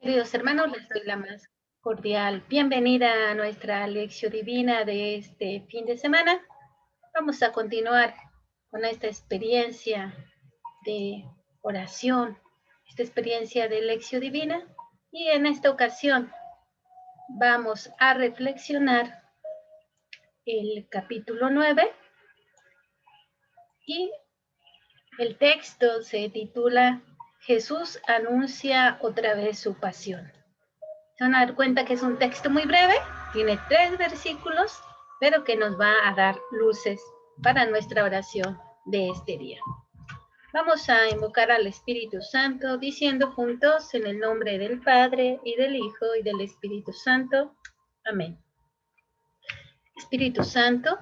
Queridos hermanos, les doy la más cordial bienvenida a nuestra lección divina de este fin de semana. Vamos a continuar con esta experiencia de oración, esta experiencia de lección divina, y en esta ocasión vamos a reflexionar el capítulo 9 y el texto se titula Jesús anuncia otra vez su pasión. Se van a dar cuenta que es un texto muy breve, tiene 3 versículos, pero que nos va a dar luces para nuestra oración de este día. Vamos a invocar al Espíritu Santo diciendo juntos en el nombre del Padre y del Hijo y del Espíritu Santo. Amén. Espíritu Santo,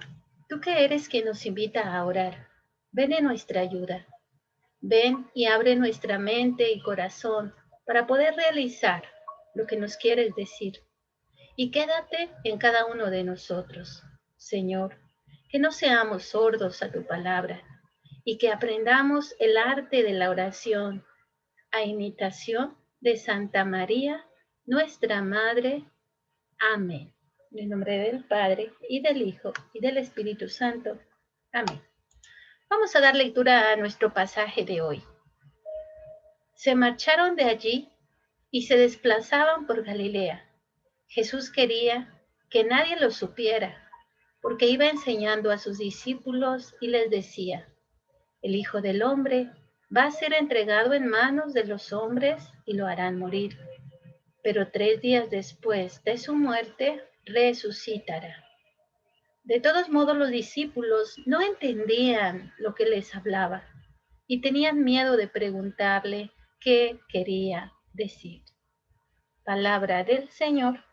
tú que eres quien nos invita a orar, ven en nuestra ayuda. Ven y abre nuestra mente y corazón para poder realizar lo que nos quieres decir. Y quédate en cada uno de nosotros, Señor, que no seamos sordos a tu palabra y que aprendamos el arte de la oración a imitación de Santa María, nuestra Madre. Amén. En el nombre del Padre, y del Hijo, y del Espíritu Santo. Amén. Vamos a dar lectura a nuestro pasaje de hoy. Se marcharon de allí y se desplazaban por Galilea. Jesús quería que nadie lo supiera, porque iba enseñando a sus discípulos y les decía, el Hijo del Hombre va a ser entregado en manos de los hombres y lo harán morir, pero 3 días después de su muerte resucitará. De todos modos, los discípulos no entendían lo que les hablaba y tenían miedo de preguntarle qué quería decir. Palabra del Señor.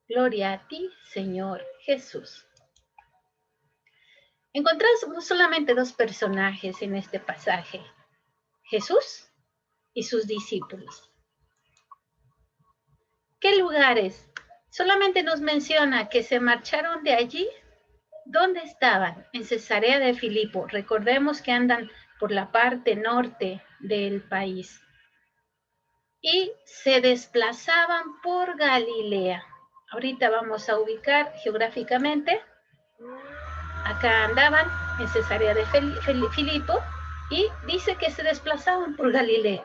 Gloria a ti, Señor Jesús. Encontramos solamente 2 personajes en este pasaje, Jesús y sus discípulos. ¿Qué lugares? Solamente nos menciona que se marcharon de allí. ¿Dónde estaban? En Cesarea de Filipo. Recordemos que andan por la parte norte del país. Y se desplazaban por Galilea. Ahorita vamos a ubicar geográficamente. Acá andaban en Cesarea de Filipo y dice que se desplazaban por Galilea.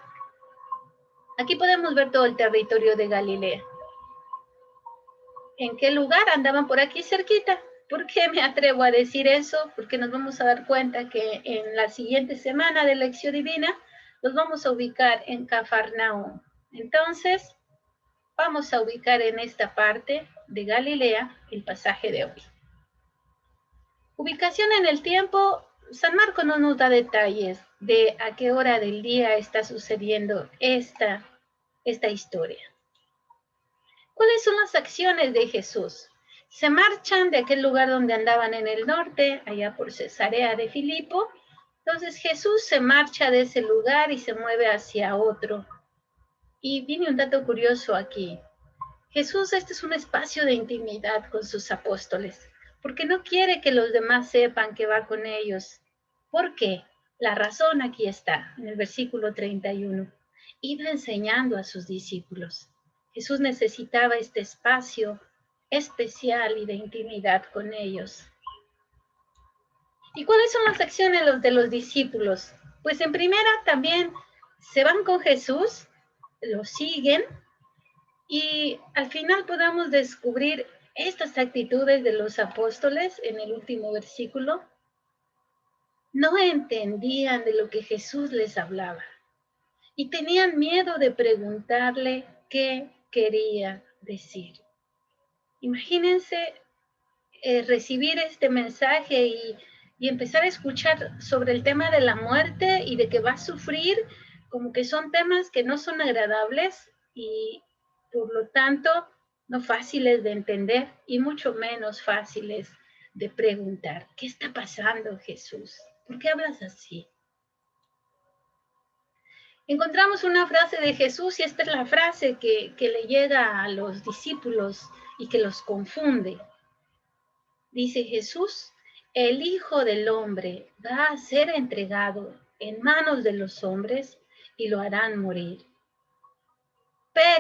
Aquí podemos ver todo el territorio de Galilea. ¿En qué lugar andaban? Por aquí cerquita. ¿Por qué me atrevo a decir eso? Porque nos vamos a dar cuenta que en la siguiente semana de lección divina nos vamos a ubicar en Cafarnaúm. Entonces, vamos a ubicar en esta parte de Galilea el pasaje de hoy. Ubicación en el tiempo, San Marcos no nos da detalles de a qué hora del día está sucediendo esta historia. ¿Cuáles son las acciones de Jesús? Se marchan de aquel lugar donde andaban en el norte, allá por Cesarea de Filipo. Entonces Jesús se marcha de ese lugar y se mueve hacia otro. Y viene un dato curioso aquí. Jesús, este es un espacio de intimidad con sus apóstoles, porque no quiere que los demás sepan que va con ellos. ¿Por qué? La razón aquí está, en el versículo 31. Iba enseñando a sus discípulos. Jesús necesitaba este espacio especial y de intimidad con ellos. ¿Y cuáles son las acciones de los discípulos? Pues en primera también se van con Jesús, lo siguen, y al final podamos descubrir estas actitudes de los apóstoles en el último versículo. No entendían de lo que Jesús les hablaba y tenían miedo de preguntarle qué quería decir. Imagínense recibir este mensaje y empezar a escuchar sobre el tema de la muerte y de que va a sufrir, como que son temas que no son agradables y por lo tanto no fáciles de entender y mucho menos fáciles de preguntar. ¿Qué está pasando, Jesús? ¿Por qué hablas así? Encontramos una frase de Jesús y esta es la frase que le llega a los discípulos y que los confunde. Dice Jesús, el Hijo del Hombre va a ser entregado en manos de los hombres y lo harán morir.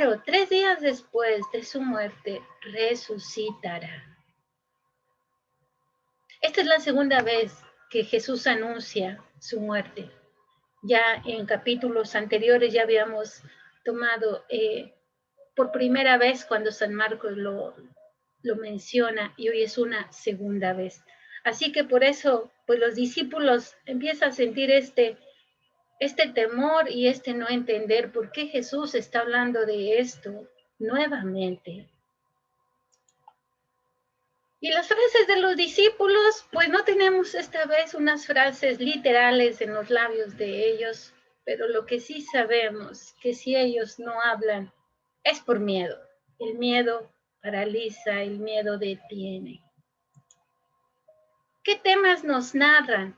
pero 3 días después de su muerte resucitará. Esta es la segunda vez que Jesús anuncia su muerte. Ya en capítulos anteriores ya habíamos tomado por primera vez cuando San Marcos lo menciona, y hoy es una segunda vez. Así que por eso, pues los discípulos empiezan a sentir este temor y no entender por qué Jesús está hablando de esto nuevamente. Y las frases de los discípulos, pues no tenemos esta vez unas frases literales en los labios de ellos, pero lo que sí sabemos, que si ellos no hablan, es por miedo. El miedo paraliza, el miedo detiene. ¿Qué temas nos narran?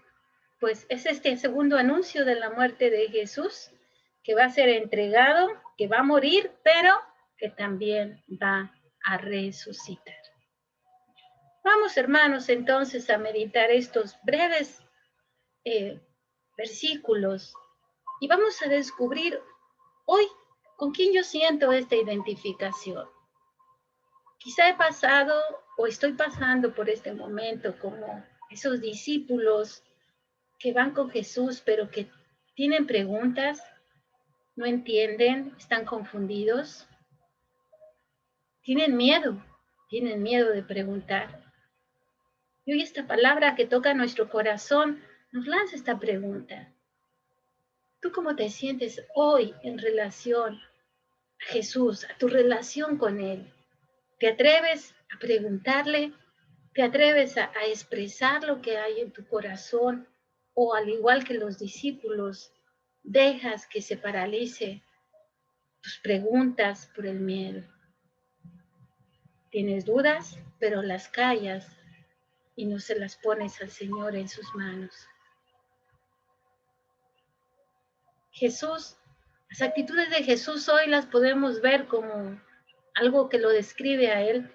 Pues es este segundo anuncio de la muerte de Jesús, que va a ser entregado, que va a morir, pero que también va a resucitar. Vamos, hermanos, entonces a meditar estos breves versículos y vamos a descubrir hoy con quién yo siento esta identificación. Quizá he pasado o estoy pasando por este momento como esos discípulos que van con Jesús, pero que tienen preguntas, no entienden, están confundidos, tienen miedo de preguntar. Y hoy esta palabra que toca nuestro corazón nos lanza esta pregunta. ¿Tú cómo te sientes hoy en relación a Jesús, a tu relación con Él? ¿Te atreves a preguntarle? ¿Te atreves a expresar lo que hay en tu corazón? ¿O al igual que los discípulos, dejas que se paralice tus preguntas por el miedo? Tienes dudas, pero las callas y no se las pones al Señor en sus manos. Jesús, las actitudes de Jesús hoy las podemos ver como algo que lo describe a Él,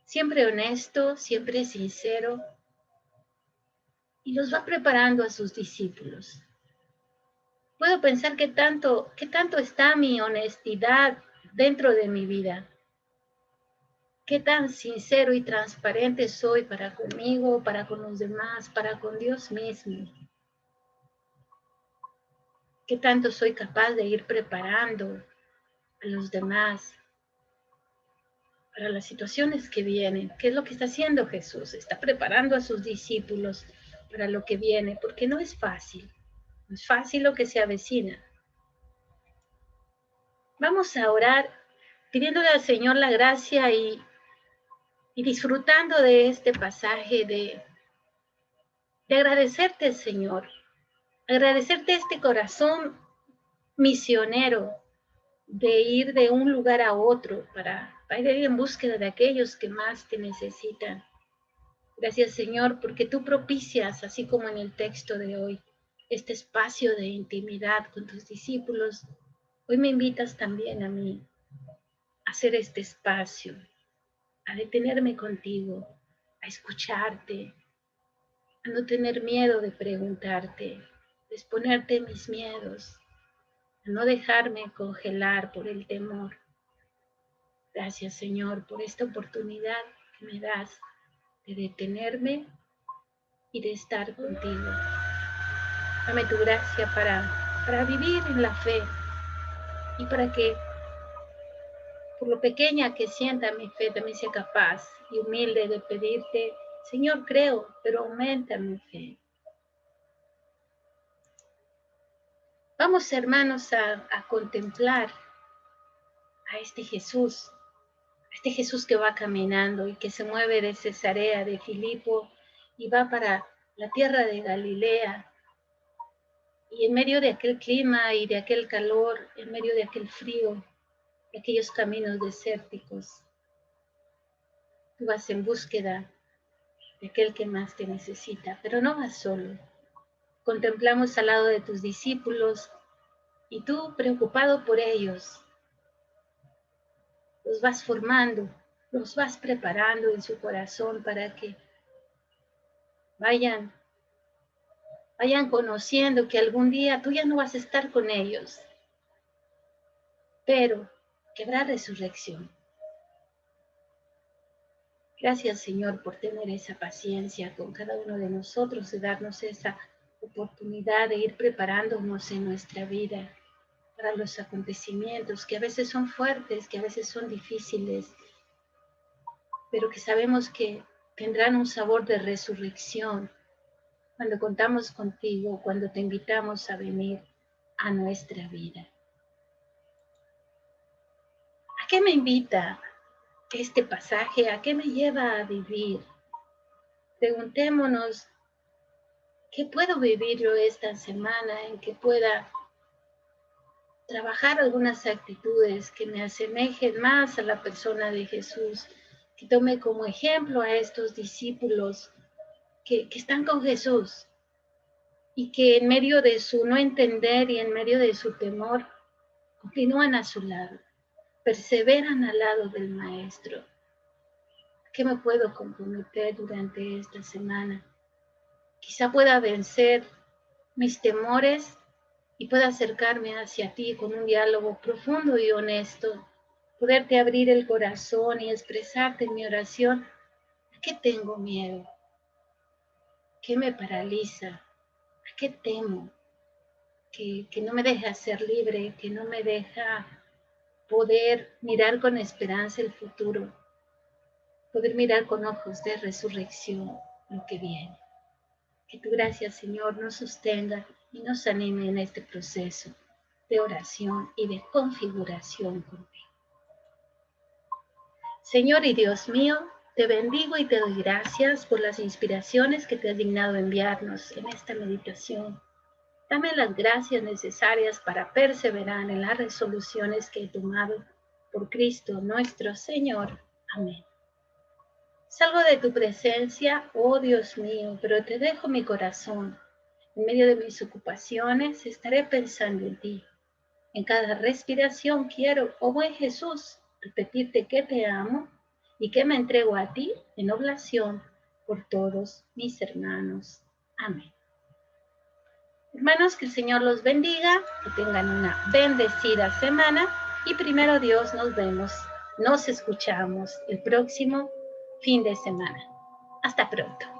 siempre honesto, siempre sincero, y los va preparando a sus discípulos. Puedo pensar qué tanto está mi honestidad dentro de mi vida. Qué tan sincero y transparente soy para conmigo, para con los demás, para con Dios mismo. Qué tanto soy capaz de ir preparando a los demás para las situaciones que vienen. ¿Qué es lo que está haciendo Jesús? Está preparando a sus discípulos para lo que viene, porque no es fácil. No es fácil lo que se avecina. Vamos a orar pidiéndole al Señor la gracia y disfrutando de este pasaje de agradecerte, Señor. Agradecerte este corazón misionero de ir de un lugar a otro para ir en búsqueda de aquellos que más te necesitan. Gracias, Señor, porque tú propicias, así como en el texto de hoy, este espacio de intimidad con tus discípulos. Hoy me invitas también a mí a hacer este espacio, a detenerme contigo, a escucharte, a no tener miedo de preguntarte, de exponerte mis miedos, a no dejarme congelar por el temor. Gracias, Señor, por esta oportunidad que me das de detenerme y de estar contigo. Dame tu gracia para vivir en la fe y para que, por lo pequeña que sienta mi fe, también sea capaz y humilde de pedirte, Señor, creo, pero aumenta mi fe. Vamos, hermanos, a contemplar a este Jesús que va caminando y que se mueve de Cesarea de Filipo y va para la tierra de Galilea. Y en medio de aquel clima y de aquel calor, en medio de aquel frío, de aquellos caminos desérticos, tú vas en búsqueda de aquel que más te necesita, pero no vas solo. Contemplamos al lado de tus discípulos y tú, preocupado por ellos, los vas formando, los vas preparando en su corazón para que vayan conociendo que algún día tú ya no vas a estar con ellos, pero que habrá resurrección. Gracias, Señor, por tener esa paciencia con cada uno de nosotros, de darnos esa oportunidad de ir preparándonos en nuestra vida para los acontecimientos que a veces son fuertes, que a veces son difíciles, pero que sabemos que tendrán un sabor de resurrección cuando contamos contigo, cuando te invitamos a venir a nuestra vida. ¿A qué me invita este pasaje? ¿A qué me lleva a vivir? Preguntémonos, ¿qué puedo vivir yo esta semana en que pueda trabajar algunas actitudes que me asemejen más a la persona de Jesús, que tome como ejemplo a estos discípulos que están con Jesús y que en medio de su no entender y en medio de su temor, continúan a su lado, perseveran al lado del Maestro? ¿A qué me puedo comprometer durante esta semana? Quizá pueda vencer mis temores y pueda acercarme hacia ti con un diálogo profundo y honesto, poderte abrir el corazón y expresarte en mi oración. ¿A qué tengo miedo? ¿Qué me paraliza? ¿A qué temo? Que no me deja ser libre, que no me deja poder mirar con esperanza el futuro, poder mirar con ojos de resurrección lo que viene. Que tu gracia, Señor, nos sostenga y nos anime en este proceso de oración y de configuración contigo. Señor y Dios mío, te bendigo y te doy gracias por las inspiraciones que te has dignado enviarnos en esta meditación. Dame las gracias necesarias para perseverar en las resoluciones que he tomado por Cristo nuestro Señor. Amén. Salgo de tu presencia, oh Dios mío, pero te dejo mi corazón. En medio de mis ocupaciones estaré pensando en ti. En cada respiración quiero, oh buen Jesús, repetirte que te amo y que me entrego a ti en oblación por todos mis hermanos. Amén. Hermanos, que el Señor los bendiga, que tengan una bendecida semana y primero Dios nos escuchamos el próximo fin de semana. Hasta pronto.